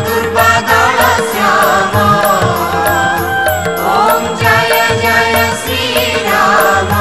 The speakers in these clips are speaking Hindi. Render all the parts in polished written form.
दुर्वादल श्याम ओम जय जय श्री राम।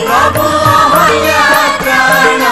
प्रभु अहल्या त्राणकारी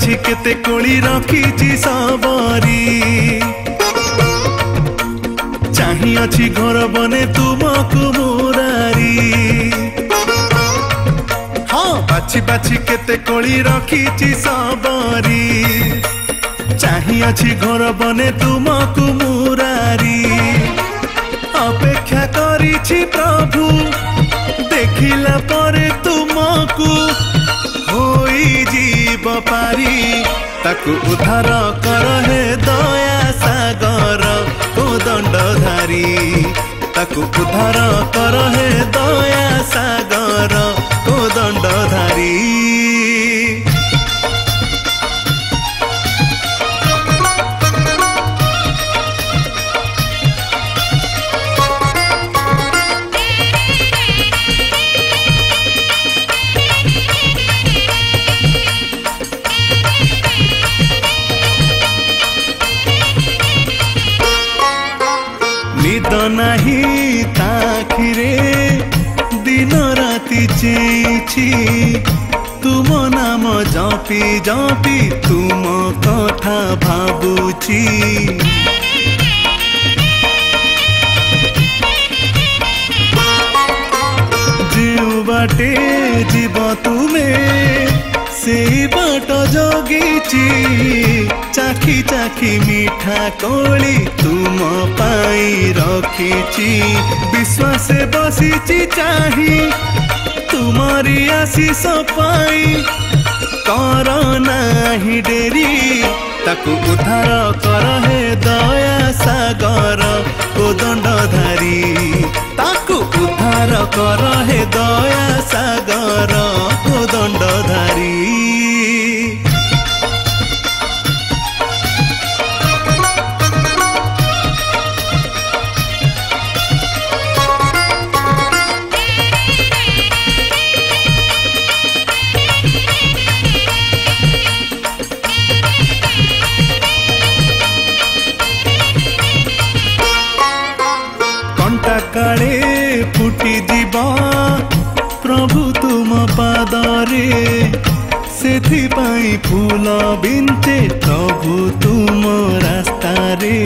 बाछी केते कोली रखीची सबरी चाही अछि घर बने तुमको मुरारी हाँ बाछी बाछी केते कोली रखीची सबरी चाही अछि घर बने तुमको मुरारी अपेक्षा करिछि प्रभु देखिला परे तुमको होई जीव पारी ताकु उद्धार कर हे दया सागर कोदंडधारी ताकु उद्धार कर हे दया सागर कोदंडधारी निद नाही ताखिरे दिन राति चेछि तुम नाम जपी जपी तुम कथा भाबुछि जेउ बाटे जीव तुमे से बाट जगिछि चाखी चाखी मीठा कोली तुम पाई रखिछि विश्वास बसिछि चाही तुम्हारी आशीष पाई कर नाही डेरी ताकु उद्धार कर हे दया सागर कोदंडधारी ताकु उद्धार कर हे दया सागर कोदंडधारी काले फुटी जीवा प्रभु तुम पादरे सेथिपाई फूल बिंचे प्रभु तुम रास्ता रे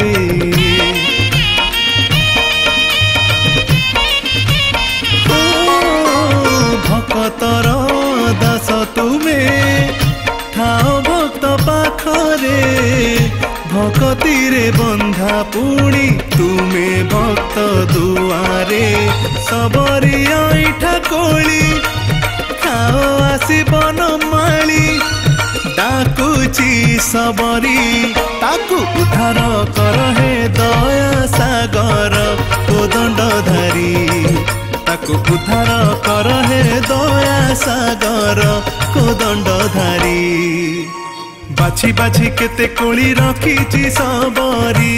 भक्तर दास तुमे ठाओ भक्त पाखरे भक्ति रे बंधा पुणी तुमे भक्त दुआरे सबरी ऐठा कोली खाओ आसी बन माली डाकुची सबरी ताकु उद्धार कर हे दया सागर कोदंडधारी ताकु उद्धार कर हे दया सागर कोदंडधारी बाछी बाछी केते कोली रखीची सबरी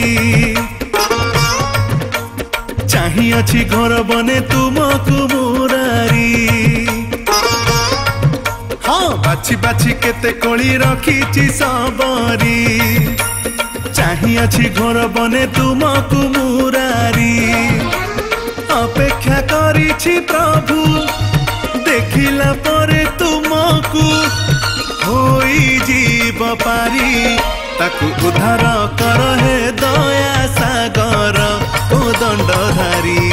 चाही अछि घर बने तुमको मुरारी हाँ बाछी बाछी केते कोली रखीची सबरी चाही अछि घर बने तुमको मुरारी अपेक्षा करिछि प्रभु देखिला परे तुमको होई जीव पारी ताकु उद्धार कर हे दया सागर कोदंडधारी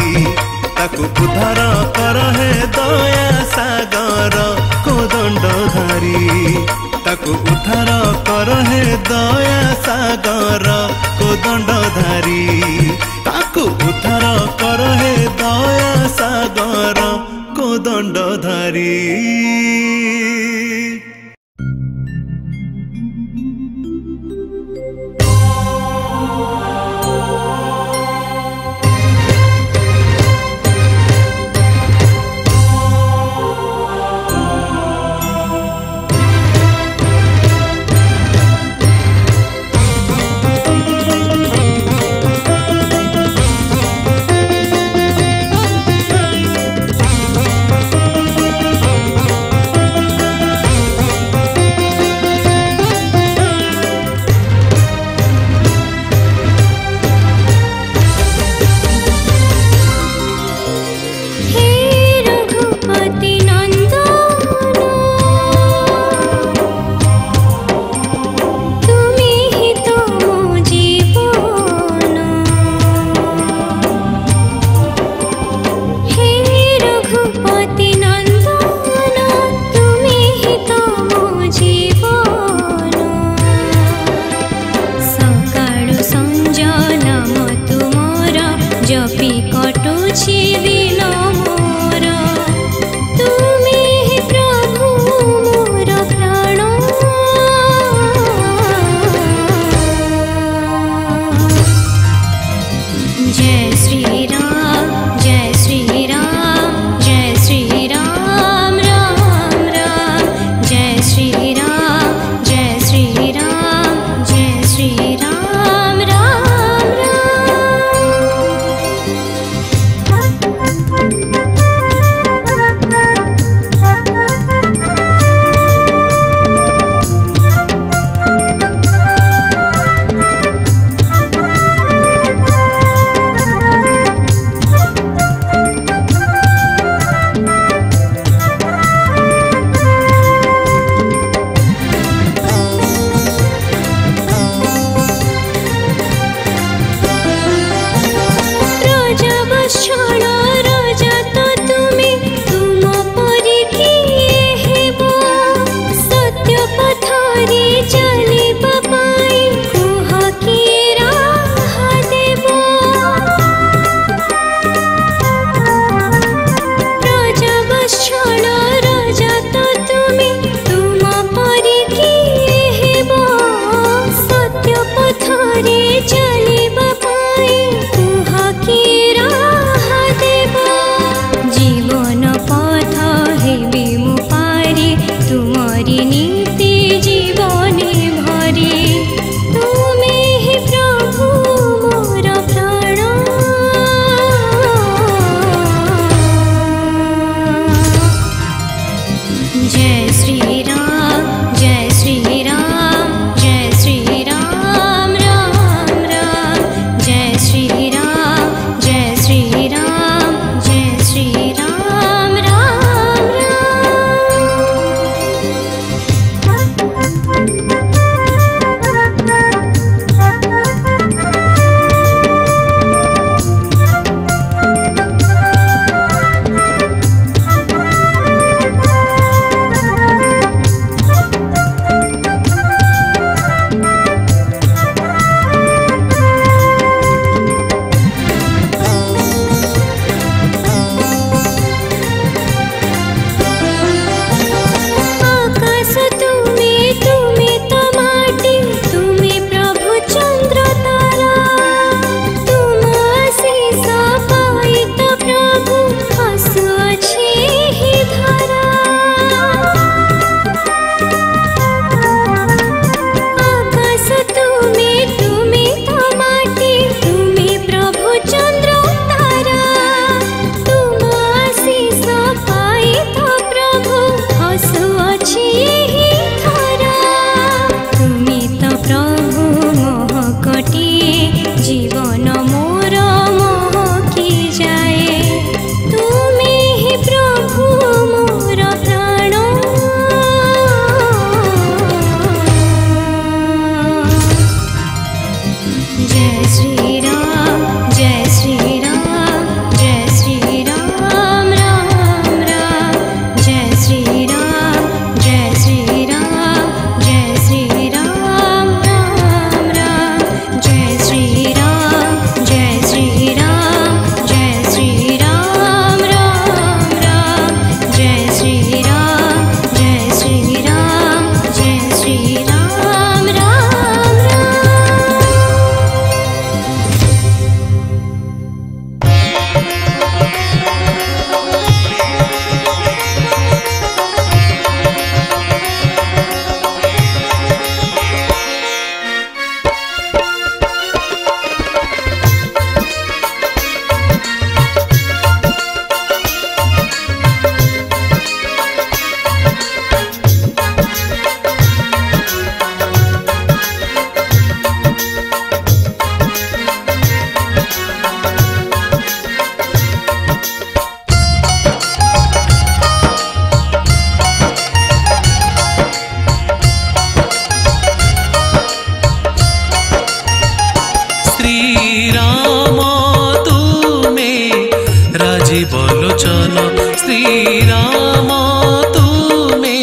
ताकु उद्धार कर हे दया सागर कोदंडधारी ताकु उद्धार कर हे दया सागर कोदंडधारी ताकु उद्धार कर हे दया सागर कोदंडधारी श्रीराम तुमे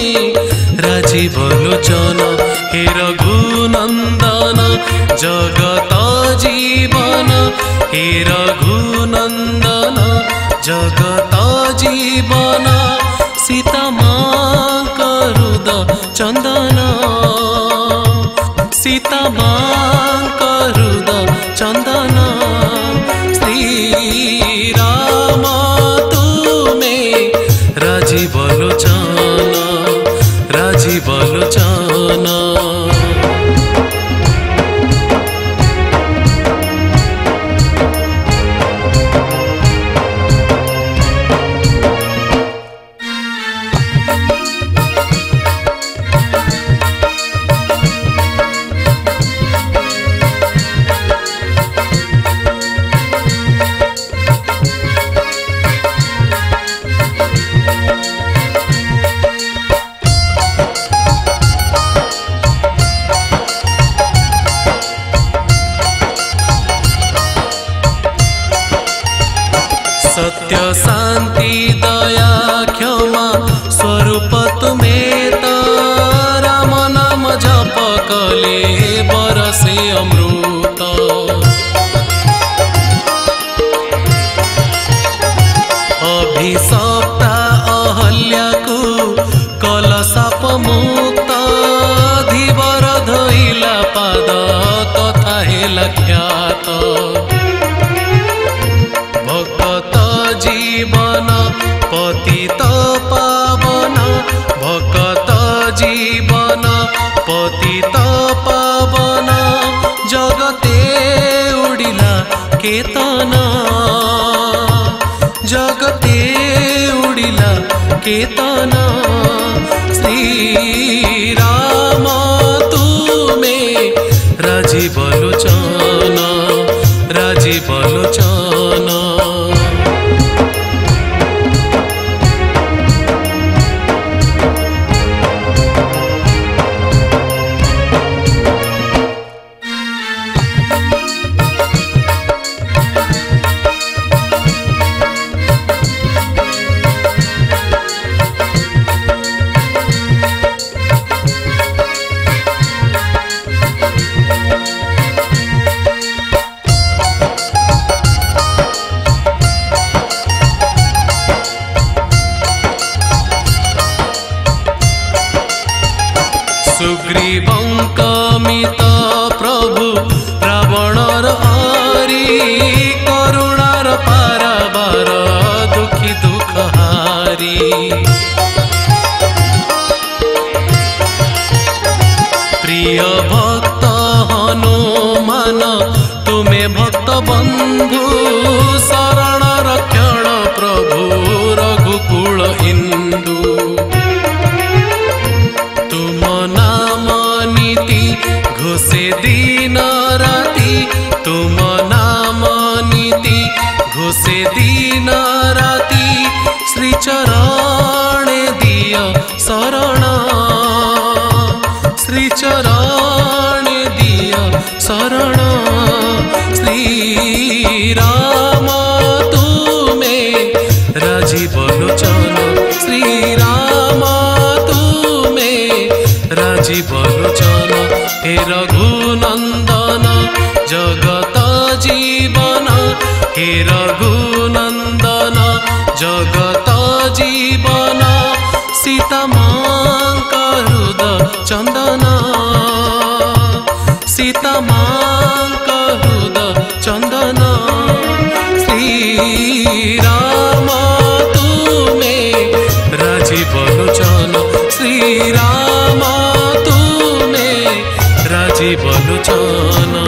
राजीव लोचन हे रघुनंदन जगत जीवन हे रघुनंदन जगत जीवन सीता माँ करुद चंदन सीता माँ करुद चंदन श्रीराम तुमे राजीव लोचन राजीव लोचन। सत्य शांति दया क्षमा स्वरूप तुमे तो राम नाम जप कले बरसे अमृत। अभिशप्ता अहल्या को कलशाप मुक्त धीवर धोइला पाद तथा हेला ख्यात। भक्त जीवन पतित पावन भक्त जीवन पतित पावन जगते उड़िला केतन जगते उड़िला केतन। श्री राम तुमे राजीव लोचन राजीव लोचन। सुग्रीवंकमित प्रभु रावणर हरि करुणार पारावार दुखी दुख हारी। प्रिय भक्त हनुमान तुमे भक्त बंधु शरण रक्षण प्रभु रघुकुल इंदु। तुम नाम नीति घोषे दिन राति तुम नाम नीति घोषे दिन राति श्री चरण दिय शरण श्री चरण दिय शरण। श्री राम तुमे राजीव लोचन श्री राम राजीव लोचन। हे रघुनंदन जगत जीवन हे रघुनंदन जगत जीवन। सीता मांका हृदय चंदन सीता मांका हृदय चंदन। श्री राम तुमे राजीव लोचन श्री राम तुमे राजीव लोचन।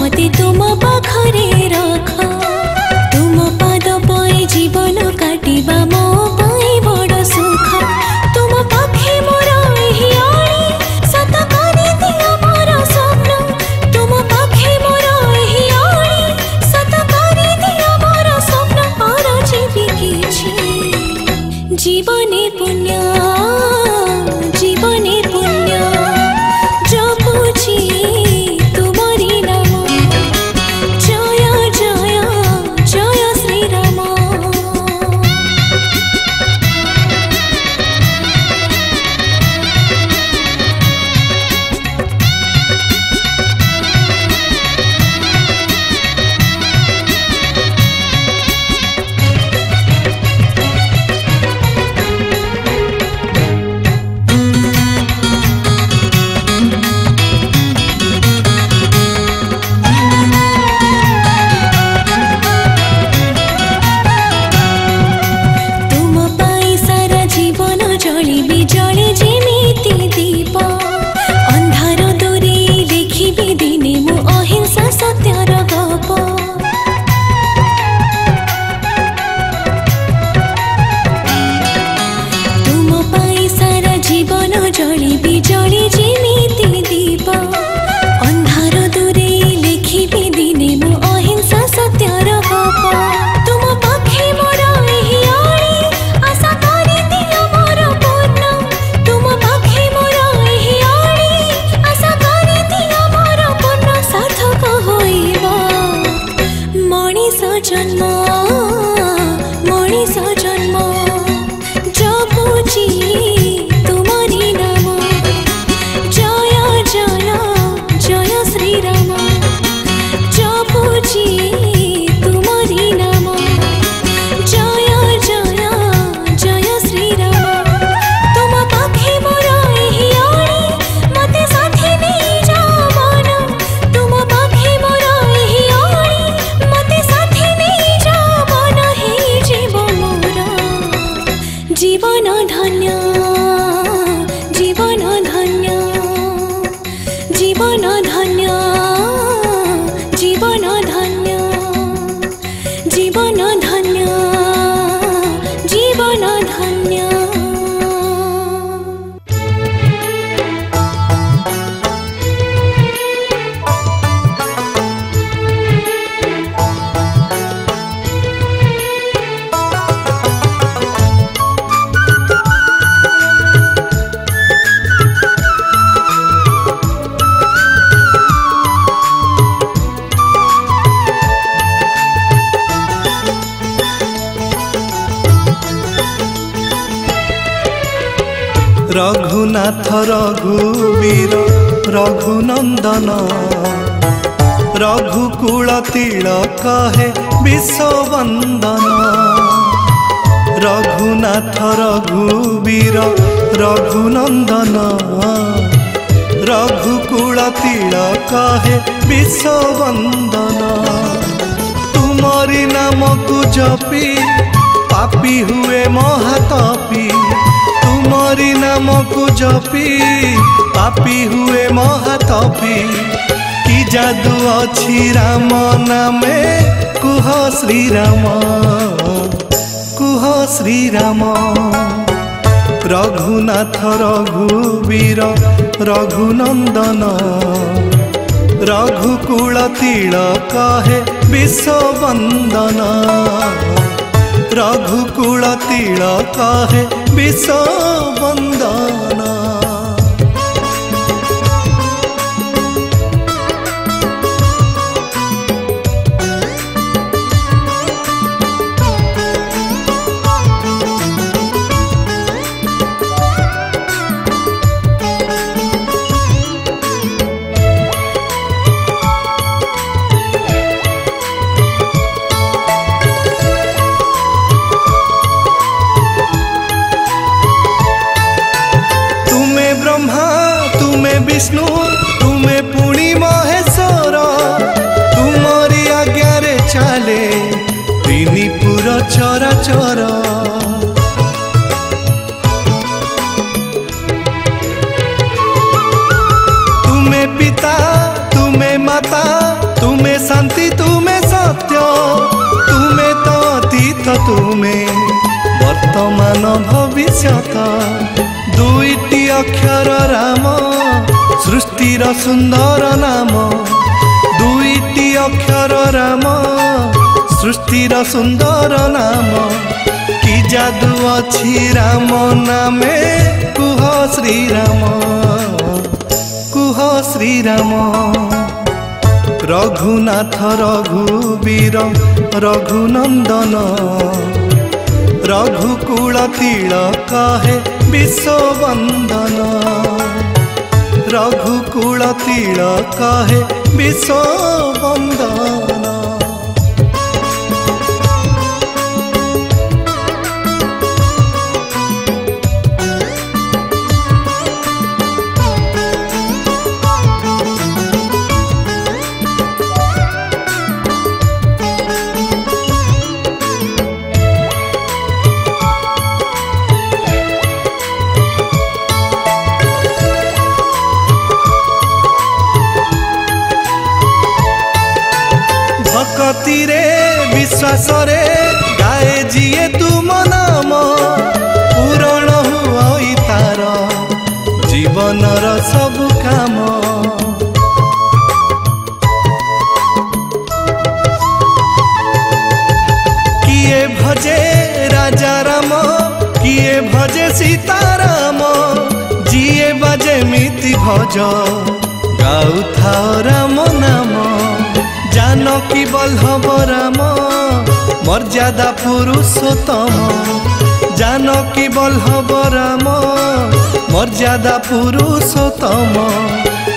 मते तुम पाखरे रख तुम पाद पाए जीवन काटिबा मो पाए बड़ सुख तुम पाखे मोर एही आणी सत करि दिया मोर स्वप्न तुम पाखे मोर एही आणी सत करि दिया मोर स्वप्न और जीवी किछि जीवने पुण्य जीवने पुण्य जपुछि तुमरी नाम जय जय जय श्री राम। तुम पाई सारा जीवन जलिबी जले जेमिति दीप अंधार दूरे देखिबी दिने मु अहिंसा सत्यर गप तुम पाई सारा जीवन जलिबी जले जेमिति दीप अंधार दूरे लेखिबी दिने मु अहिंसा सत्यर गप तुम पाखे मोर एही आणी आशा करि दिया मोर पूर्ण तुम पाखे मोर एही आणी आशा करि दिया मोर पूर्ण सार्थक होइब मणिष जन्म मणिष जन्म जपुछि तुमरी नाम जय जय जय श्री राम जपुछि तुमरी नाम जय जय जय श्री राम तुम पाखे मोर एही आणी मते साथी नहीं जाओ मन तुम पाखे मोर एही आणी मते साथी नहीं जाओ मन हे जीव मोर जीवन धन्य जीवन धन्य जीवन धन्य जीवन धन्य जीवन धन्य जीवन धन्य। रघुनाथ रघुवीर रघुनंदन रघुकुल तिलक हे विश्ववंदन रघुनाथ रघुवीर रघुनंदन रघुकुल तिलक हे विश्ववंदन तुमरी नाम को जपी पापी हुए महातापी तुमरी नाम को जपी पापी हुए महातापी कि जादू अछि राम नामे कुह श्री राम कुह श्री राम रघुनाथ रघुवीर रघुनंदन रघुकुल तिलक हे विश्ववंदन रघुकुल तिलक हे विश्ववंदन। ବର୍ତ୍ତମାନ ଭବିଷ୍ୟତ ଦୁଇଟି ଅକ୍ଷର ରାମ ସୃଷ୍ଟିର ସୁନ୍ଦର ନାମ ଦୁଇଟି ଅକ୍ଷର ରାମ ସୃଷ୍ଟିର ସୁନ୍ଦର ନାମ କି ଯାଦୁ ଅଛି ରାମ ନାମେ କୁହ ଶ୍ରୀରାମ କୁହ ଶ୍ରୀରାମ ରଘୁନାଥ ରଘୁବୀର ରଘୁନନ୍ଦନ ରଘୁକୁଳ ତିଳକ ହେ ବିଶ୍ୱବନ୍ଦନ ରଘୁକୁଳ ତିଳକ ହେ ବିଶ୍ୱବନ୍ଦନ। भक्तिरे विश्वास रे गाए जिए तुम नाम पूरण हुई तार जीवनर सब काम किए भजे राजा राम किए भजे सीताराम जिए बजे मिति भज गाउथा राम नाम जानकी बल्लभ राम मर्यादा पुरुषोत्तम जानकी बल्लभ राम मर्यादा पुरुषोत्तम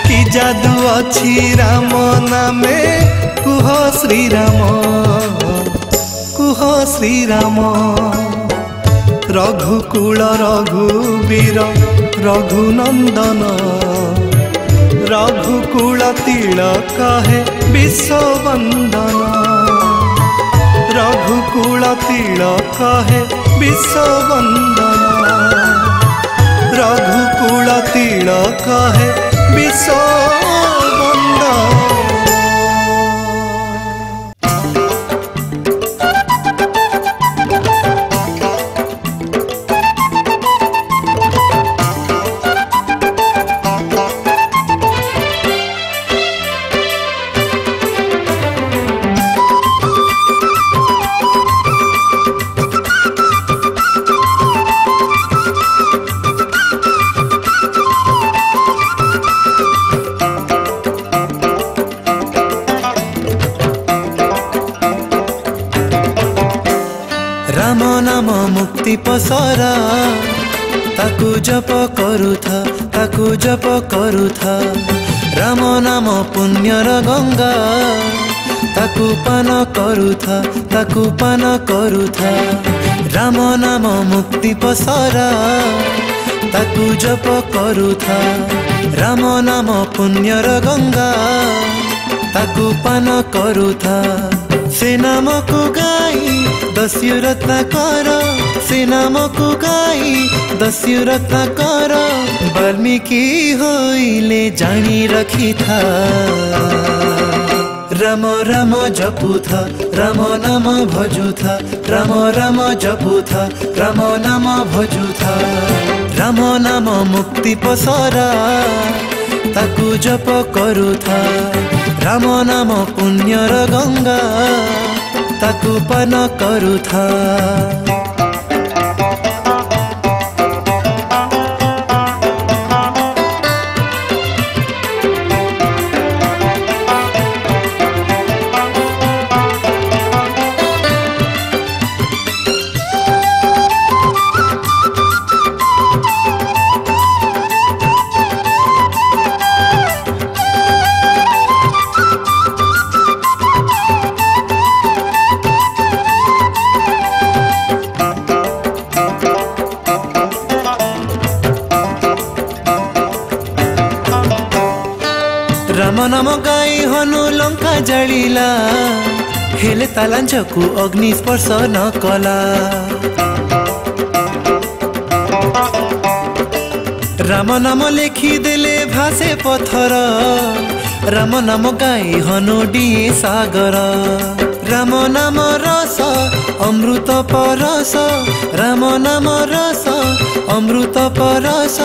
कि जादू अछि राम नामे कुह श्रीराम रघुकुल रघुवीर रघुनंदन रघुकुल तिलक है विश्ववंदन रघुकुल तिलक है विश्ववंदन रघुकुल तिलक है विश्ववंदन। राम नाम मुक्ति पसरा ताकू जप करुथा ताकू जप करुथा राम नाम पुण्यर गंगा ताकू पान करुथा ताकू पान करुथा राम नाम मुक्ति पसरा ताकू जप करुथा राम नाम पुण्यर गंगा ताकू पान करुथा से नाम को गाई दस्युरत्न कर से नाम को गाई दस्युरत्न कर वाल्मीकि होइले जानी रखी था राम राम जपुथा राम नाम भजुथा राम राम जपुथा राम नाम भजुथा राम नाम मुक्ति पसरा ताकू जप करुथा राम नाम पुण्यर गंगा ताकू पान करुथा। राम नाम गाई हनु लंका जलिला हेले तालांचकु अग्नि स्पर्श न कला राम नाम लेखी देले भासे पत्थर राम नाम गाई हनु डिए सागर राम नाम रस अमृत परस राम नाम रस अमृत परस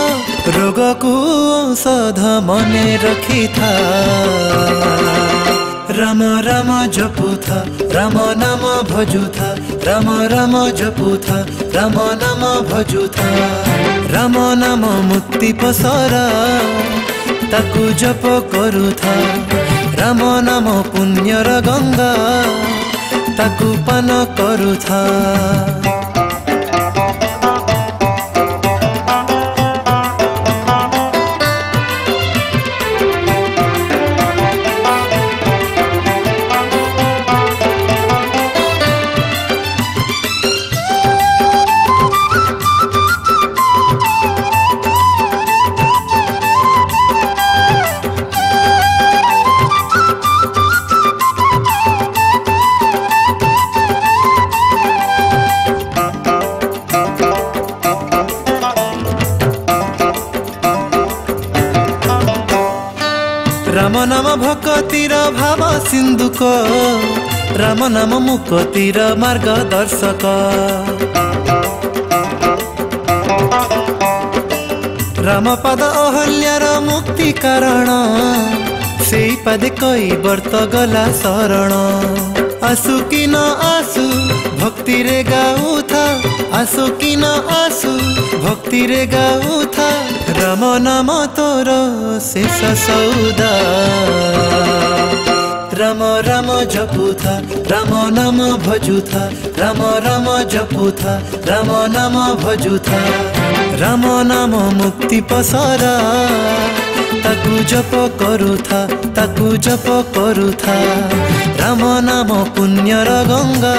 रोग को औषध मने रखी था राम राम जपुथा राम नाम भजुथा राम राम जपुथा राम नाम भजुथा राम नाम मुक्ति पसरा ताकू जप करुथा राम नाम पुण्यर गंगा ताकू पान करुथा राम नाम भक्तिर भाव सिंधुक राम नाम मुक्तिर मार्गदर्शक राम पद अहल्यार मुक्ति कारण से पदे कई वर्त गला शरण आसु कि न आसु भक्ति रे गाउथा आसु कि न आसु भक्ति रे गाउथा राम नाम तोर शेष सौदा राम राम जपुथा राम नाम भजुथा राम राम जपुथा राम नाम भजुथा राम नाम मुक्ति पसरा ताकू जप करुथा ताकू जप करुथा राम नाम पुण्यर गंगा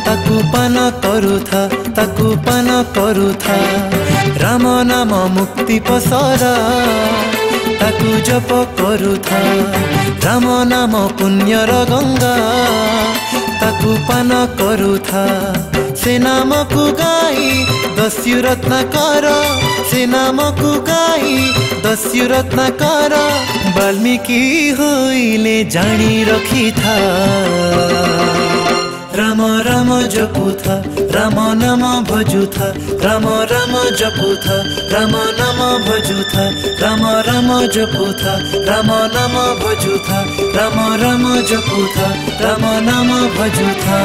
ताकू पान करुथा ताकू पान करुथा राम नाम मुक्ति पसरा ताकू जप करुथा राम नाम पुण्यर गंगा ताकू पान करुथा से नाम को गाई दस्यु रत्न कर से नाम को गाई दस्यु रत्न कर वाल्मीकि होइले जानी रखी था राम राम जपुथा राम नाम भजुथा राम राम जपुथा राम नाम भजुथा राम राम जपुथा राम नाम भजुथा राम राम जपुथा राम नाम भजुथा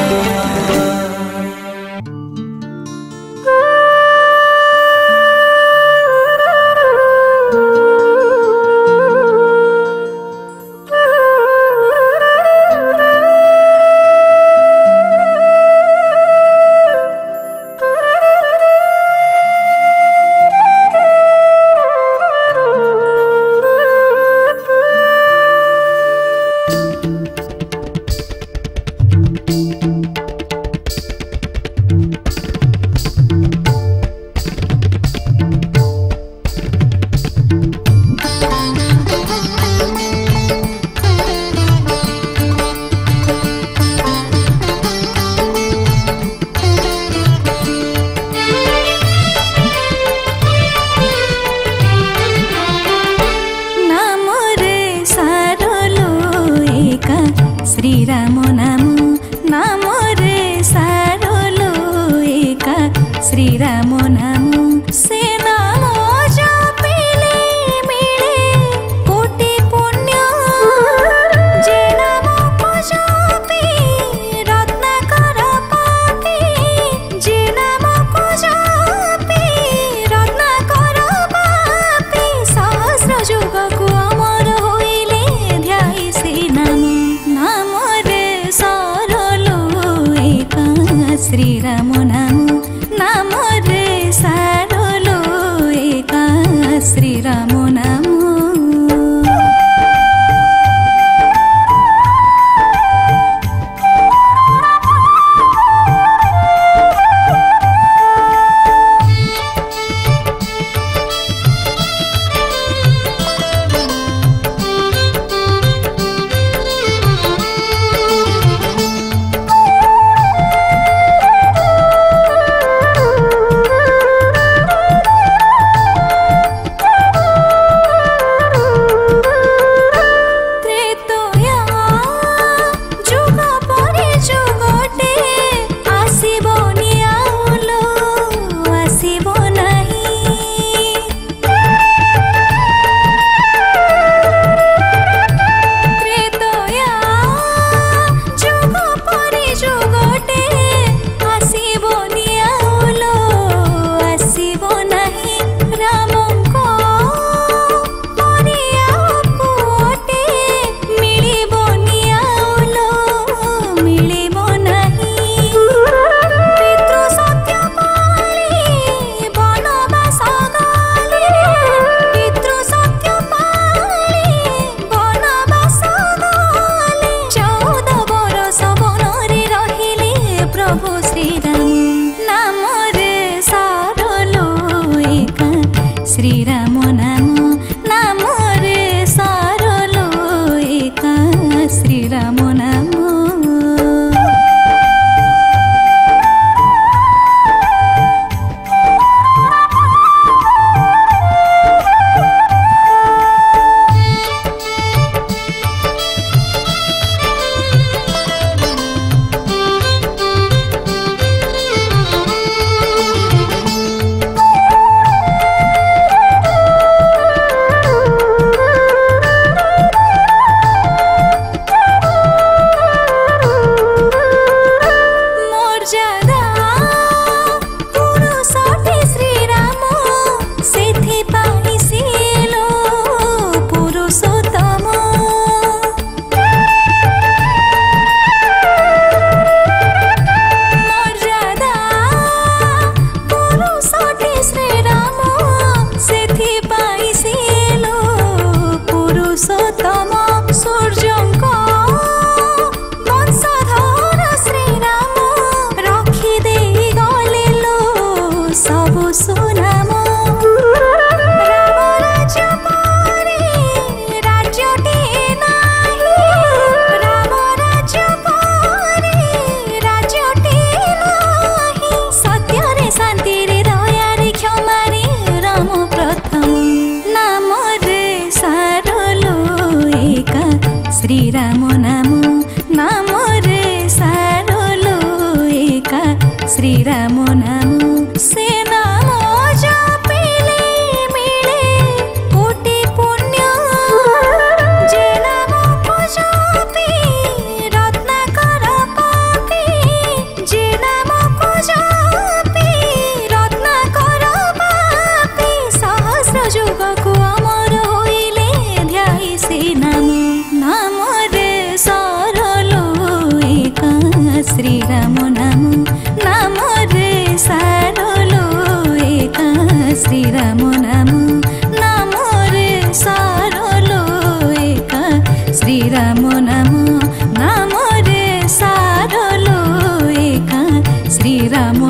श्रीराम नाम नाम रे सारोलो एका श्रीराम नाम से नाम जपिले मिले कोटि पुण्य जे नाम को जपि रत्नाकर पापी जे नाम को जपि रत्नाकर पापी सहस्र जुग को अमर होइले ध्याई से नाम नाम रे सा श्रीराम नाम नाम रे सरलो एका श्रीराम नाम श्रीराम नाम नाम रे सारलो एका श्रीराम नाम से नाम जपिले मिले कोटि पुण्य जे नाम को जपि रत्नाकर पापी जे नाम को जपि रत्नाकर पापी सहस्र जुग को अमर होइले ध्याई से नाम नाम रे सरलो एका श्रीराम नाम नाम रे सरलो एका श्रीराम नाम नाम रे सरलो एका श्रीराम नाम नाम रे सरलो एका श्रीराम